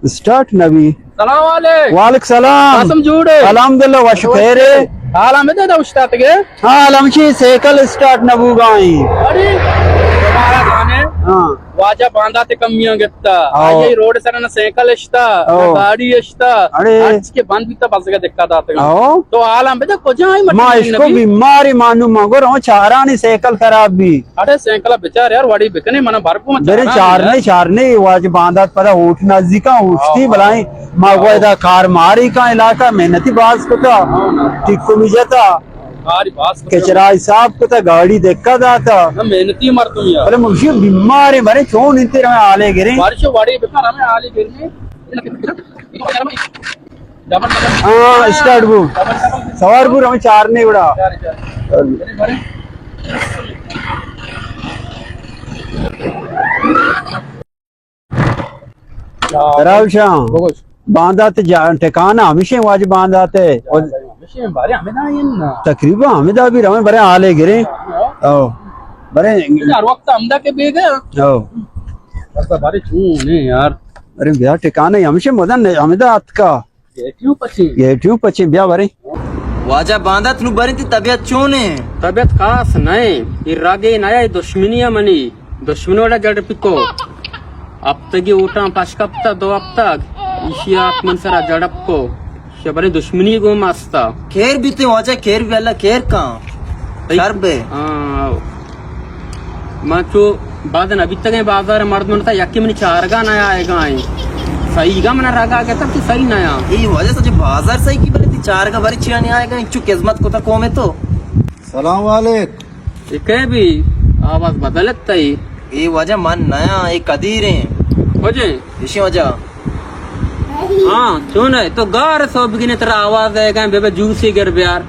Start नबी सलाम वालेकुम। वालेकुम सलाम कसम जुड़े अल्हम्दुलिल्लाह वश खैरे हाला में दे उस्ताद के हाँ अलमशी साइकिल स्टार्ट नबू गाई अरे तुम्हारा गाने हाँ वाजा बांधा ते कमियां गिफ्ता आओ। आये रोड सर ना साइकिल इश्ता ना आओ। गाड़ी इश्ता अरे। आज के बंद भी तो बस का दिक्कत आते आओ। तो हाला में को जाए माँ इसको बीमारी मानू मगर हो चारानी साइकिल खराब भी अरे साइकिल बेचार यार वाड़ी बिकने मना भरपू मेरे चारने वाज बांधा पता उठ नजदीका उठती भलाई मागवादा कार मारी का इलाका मेहनती बाज को था टिक्को भी जाता कचरा हिसाब को था गाड़ी देखा जाता मेहनती मर तुम यार अरे मुझे बीमार है मरे क्यों नहीं तेरे में आले गिरे बारिश वाड़ी बिकना हमें आले गिरने हाँ स्टार्ट वो सवारपुर हमें चारने बड़ा बांधा ठिकाना हमेशा वाज बांधा तकरीबन हमें भी रमे बड़े आले गिरे बड़े वक्त हमदा के बेग बारे ने यार अरे ब्याह ठिकाना हमेशा मदन हमें का ये क्यों पची ब्याह बरे वाजा बांधा तनु बरी थी तबियत क्यों ने तबियत खास नहीं ये रागे नया दुश्मनिया मनी दुश्मनोड़ा जड़ पिको अब तक ये उठा पशकप्ता दो अब तक इशियात मनसरा जड़प को शबरे दुश्मनी को मस्ता खेर भी ते वाजा खेर भी अल्लाह खेर का शर्बे माचो बादन अभी तक बाजार मर्द मनता यक्की मनी चारगा नया आएगा आई सही गा मना रागा के तब सही नया ये वजह से बाजार सही की बने चार का बारी चिया नहीं आएगा इच्छु किस्मत को को में तो सलाम वालेकुम एक है भी आवाज बदलत तई ये वजह मन नया एक कदीर है वजह इसी वजह हाँ सुन है तो गार सो बिगिने तेरा आवाज आएगा बेबे जूसी गर प्यार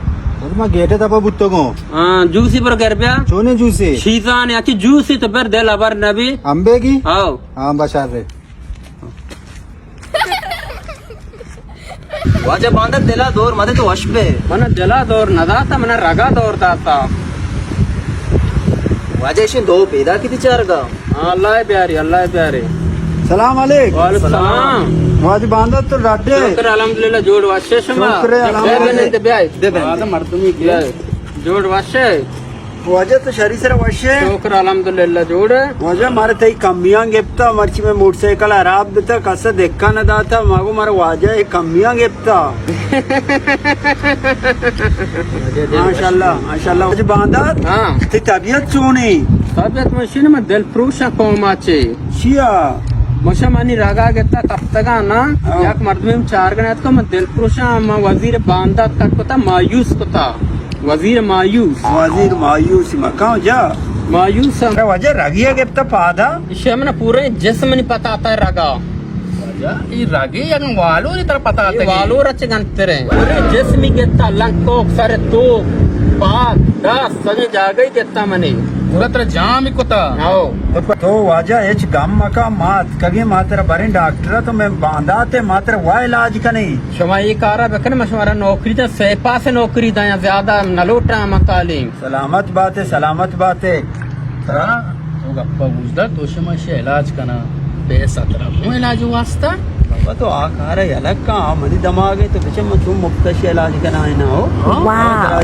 मैं गेटे तपा बुत्तो को हाँ जूसी पर गर प्यार सोने जूसी शीजा ने अच्छी जूसी तो पर दे लबर नबी अंबे की आओ हाँ बशार रे वाजा बांधा दिला दौर मदे तो अशबे मना दिला दौर नदा था मना रगा दौर था वाजा इसे दो पैदा की थी चार का अल्लाह प्यारे अल्लाह प्यारे सलाम वालेकुम वालेकुम सलाम वाज बांधा तो राडे शुक्र अल्हम्दुलिल्लाह जोड़ वाशे शमा शुक्र अल्हम्दुलिल्लाह दे ब्याय दे आदम मर्दमी किया जोड़ वाशे वजह तो शरी सर वशे शुक्र अल्हम्दुलिल्लाह जोड़ वजह मारे तई कमियां गेप्ता मर्ची में मोटरसाइकिल खराब देता कसा देखा न दाता मागो मारे वजह एक कमियां गेप्ता माशाल्लाह माशाल्लाह वजह बांधा हां ते तबीयत चोने तबीयत मशीन में दिल प्रूशा कोमाचे शिया मशा मानी रागा गेता तफ्तगा ना याक मर्दमें चार गणत को मैं दिल प्रूशा मा वजीर बांधा तक को मायूस को था वजीर मायूस मकाओ जा मायूस वजह रगिया गेप्ता पादा इसे मैंने पूरे जिस्म नहीं पता आता है रगा ये रगे या वालो नहीं तरह पता आता है वालो रचे गंते रहे पूरे जिस्म ही गेता लंको सारे तो पाक दस सजे जागे गेता मने पूरा तरह जाम ही कोता आओ तो वजह एच गम मका मात कगे मात्र बरे डॉक्टर तो मैं बांधा ते मात्र वा इलाज का नहीं शमा ये कारा बकन मशवरा नौकरी तो सेपा से नौकरी दाया ज्यादा नलोटा मकाली सलामत बात है तो गप्पा बुझदा तो शमा से इलाज करना पैसा तरह वो इलाज वास्ता बाबा तो आकार है अलग का मनी दिमाग है तो बेचे मत मुफ्त से इलाज करना है ना हो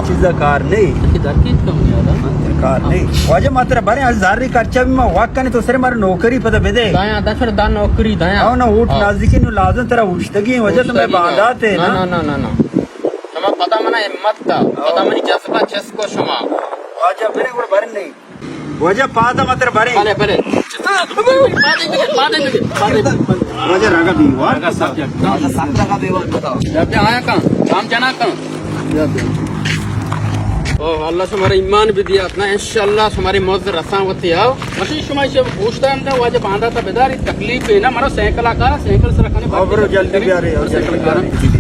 चीज कार नहीं दरकीत कम ज्यादा कार नहीं वजह मात्र बरे 1000 खर्चा भी मैं वाक करने तो सरे मारे नौकरी पता बेदे दाया दफर दा नौकरी दाया आओ ना उठ नजदीकी नु लाजम तेरा उठतगी वजह तो मैं बांधा थे ना ना ना ना शमा पता मना हिम्मत का पता मनी जज्बा चस्को शमा वजह मेरे को बरे नहीं वजह पादा मात्र बरे भले भले वजह रगा भी हुआ जब आया कहां काम जाना कहां ओ अल्लाह से हमारा ईमान भी दिया ना इंशाल्लाह हमारी मौत रसा होती आओ मशीन शुमाई से पूछता है वाजे बांधा था बेदारी तकलीफ है ना मारो साइकिल का साइकिल से रखने और जल्दी भी आ रही है साइकिल का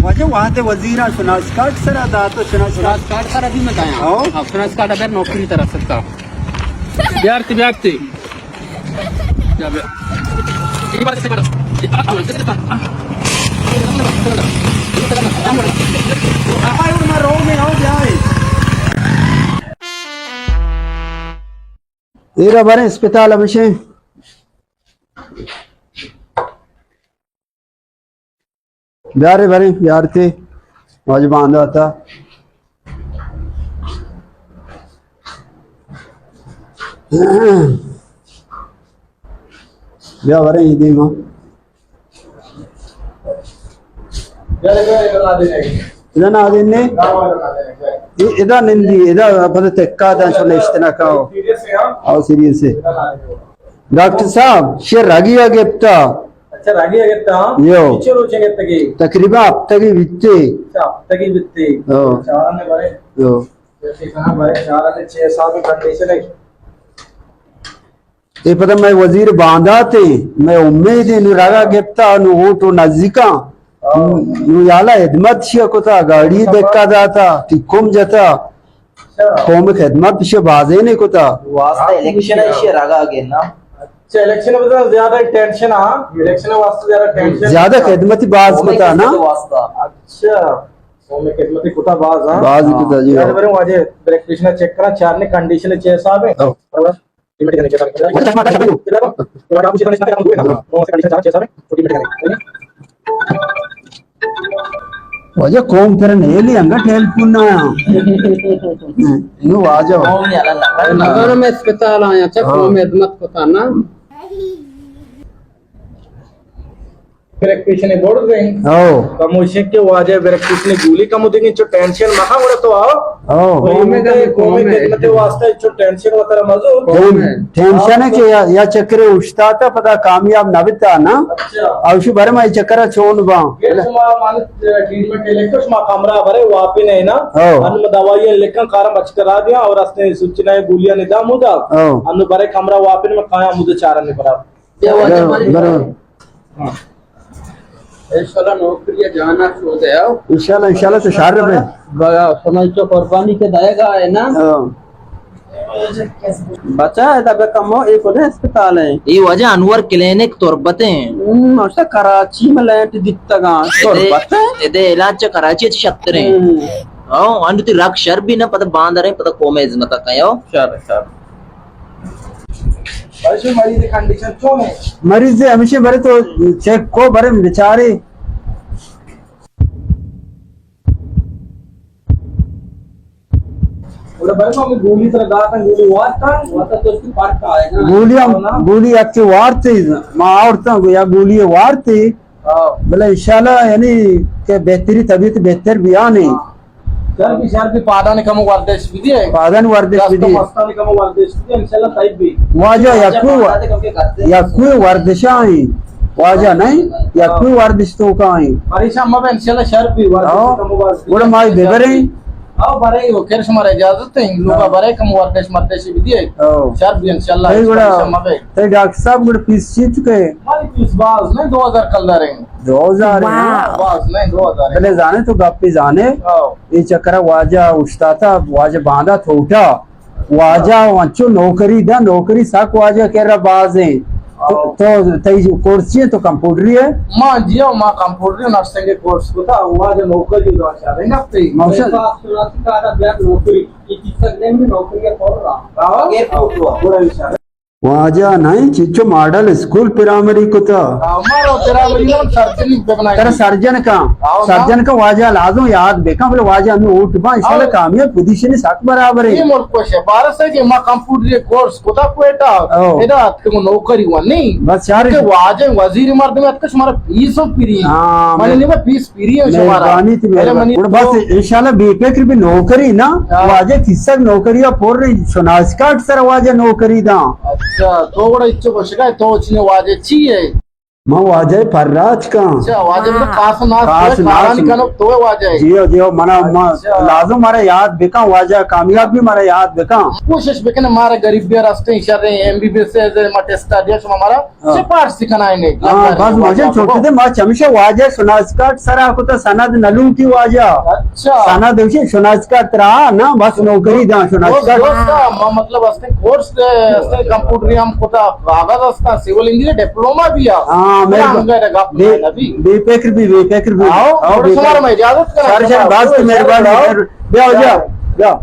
वजह वहां ते वजीरा सुनास कार्ड सरा दा तो सुनास कार्ड सर अभी मैं गया हां सुनास कार्ड अगर नौकरी तरह सकता व्यक्ति व्यक्ति एक बार से कर तेरा बारे अस्पताल अभिषेक प्यारे भरे प्यार थे आज बांधा था ब्याह भरे ये देगा ಇದನ್ನ ಅದನ್ನೇ ಇದ ನಿಂದಿ ಇದ ಬದ ತೆಕ್ಕಾದ ಚೊಲ್ಲ ಇಷ್ಟನ ಕಾओ आओ सीरियस है डॉक्टर साहब शेर रागी आ गिफ्टा अच्छा रागी आगेत्ता यो टीचर हो चेंगेत्तगी तकरीबन हफ्ते की वित्ते अच्छा हफ्तगी बित्ती ओ चाराने बरे यो जैसे कहां बरे चाराने 6 साल की कंडीशन है ये पता मैं वजीर बांधा थे मैं उम्मीद है नु रागा गिफ्टा नु हो तो नजदीका नु याला खिदमत शिया को था गाड़ी देखा जाता टिकुम जाता कौम खिदमत पिछे बाजे ने को था वास्ता इलेक्शन है शेर आगा आगे ना अच्छा इलेक्शन में तो ज्यादा टेंशन हां इलेक्शन वास्ते ज्यादा टेंशन ज्यादा खिदमती बाज को था ना वास्ता अच्छा वो में खिदमती कुता बाज हां बाज को था जी यार बरे आज ब्रेक पिछना चेक करा चार ने कंडीशन 6 साहब है और लिमिट करने के साथ तो आप जितना इसका काम हुए ना वो से कंडीशन 6 साहब है छोटी लिमिट करने वजह कौम फिर नेली अंगा टेल पुन्ना इनु आ जाओ कौन नहीं आला ना नगर में अस्पताल आया अच्छा कौम खिदमत को था ना ब्रेक पिछने बोर्ड दें ओ कमोशे के वाजे ब्रेक पिछने गोली कम देंगे जो टेंशन मखा बोले तो आओ ओ कोमे खिदमत वास्ते जो टेंशन वतरा मजो टेंशन है कि या चक्कर उठता था पता कामयाब न बिता ना अच्छा औषि भरे मैं चक्कर छोड़ बा ये सुमा मान ट्रीटमेंट लेकर सुमा कमरा भरे वापी नहीं ना ओ अन्न दवाइयां लेकर कारम बच करा दिया और रास्ते सूचना गोलियां निदाम मुदा ओ अन्न भरे कमरा वापी में काया मुझे चारा नहीं पड़ा ये वजह हमारी बराबर इंशाल्लाह नौकरी जाना छो दे आओ इंशाल्लाह तो शार में बगा समय तो कुर्बानी के दाएगा है ना बचा है तब कम हो एक उधर अस्पताल है ये वजह अनवर क्लिनिक तुरबते हैं अच्छा कराची में लैंड दिखता गा तुरबत इधर इलाज कराची छत्तरे आओ अंदर रख शर भी ना पता बांध रहे पता कोमे इज्जत का यो शर शर ऐसे मरीज की कंडीशन क्यों है मरीज से हमेशा भरे तो चेक को भरे बेचारे बोले भाई मैं गोली तरह दाता गोली वाता तो उसकी पार्ट का आएगा गोली अच्छी वारती माँ औरतों को या गोली वारती बोले इंशाल्लाह यानी के बेहतरी तबीयत बेहतर भी आने शर भी पादा ने कम वर्देश भी दिए पादन वर्दिश तो विधि मस्ता ने कम वर्देश भी इंशाल्लाह टाइप भी वाजा या कोई वर्दिशा है वाजा नहीं या कोई वर्दिश तो का है परेशान मैं इंशाल्लाह शर भी वर्देश कम वर्देश बोले माई बेबरे आओ बरे वो केर समारे इजाजत है लोग बरे कम वर्देश मर्देश भी दिए शर भी इंशाल्लाह सही गुड़ा मबे तो डॉक्टर साहब गुड़ पीस चीज के माली इस बाज ने 2000 कल रहेंगे 2000 बाज नहीं 2000 पहले जाने तो गप्पी जाने ये चक्कर वाजा उठता था वाजा बांधा थोटा वाजा वंचो नौकरी दा नौकरी साक वाजा कह रहा बाज है तो तई कोर्स है तो कंप्यूटर है मां जियो मां कंप्यूटर नर्सिंग के कोर्स को था वो जो नौकरी जो चाहे ना पे मौसम नौकरी ये चिकित्सक ने भी नौकरी खोल रहा आगे पूरा विचार वाजा नहीं चिचो मॉडल स्कूल प्राइमरी को था हमारा तेरा मिलियन सर्जन बनाया तेरा सर्जन का वाजा लाजो याद बेका बोले वाजा में उठ बा इसले कामयाब पोजीशन साक बराबर ये है मोर क्वेश्चन भारत से के मां कंप्यूटर कोर्स को था कोटा एदा को नौकरी हुआ नहीं बस यार के वाजे वजीर मर्द में अतक हमारा फीस पीरी हां माने में फीस पीरी है हमारा मेहरबानी थी मेहरबानी बस इंशाल्लाह बीटेक भी नौकरी ना वाजे किसक नौकरी पोर सोनास कार्ड सर वाजे नौकरी दा अच्छा तो बड़ा इच्छुक हो सका तो उसने वाजे चाहिए मैं वाजे फर्राज का अच्छा वाजे में कास नास निकालो तो वाजे जियो जियो मना लाजो मारा याद बेका वाजा कामयाब भी मारा याद बेका कोशिश बेकने मारा गरीब भी रास्ते इशारे एमबीबीएस से मटे स्टडी से हमारा सिफारिश सिखाना है हां बस मुझे छोटे थे मैं हमेशा वाजा सुनास कार्ड सरा को तो सनद नलू की वाजा अच्छा सनद देशी सुनास कार्ड तरा ना बस नौकरी दा सुनास कार्ड मतलब असते कोर्स असते कंप्यूटर हम कोता आगाज असता सिविल इंजीनियर डिप्लोमा भी है हां मेरे बेफिक्र भी आओ तुम्हारा मैं इजाजत कर सर बात की मेहरबानी जाओ जाओ जाओ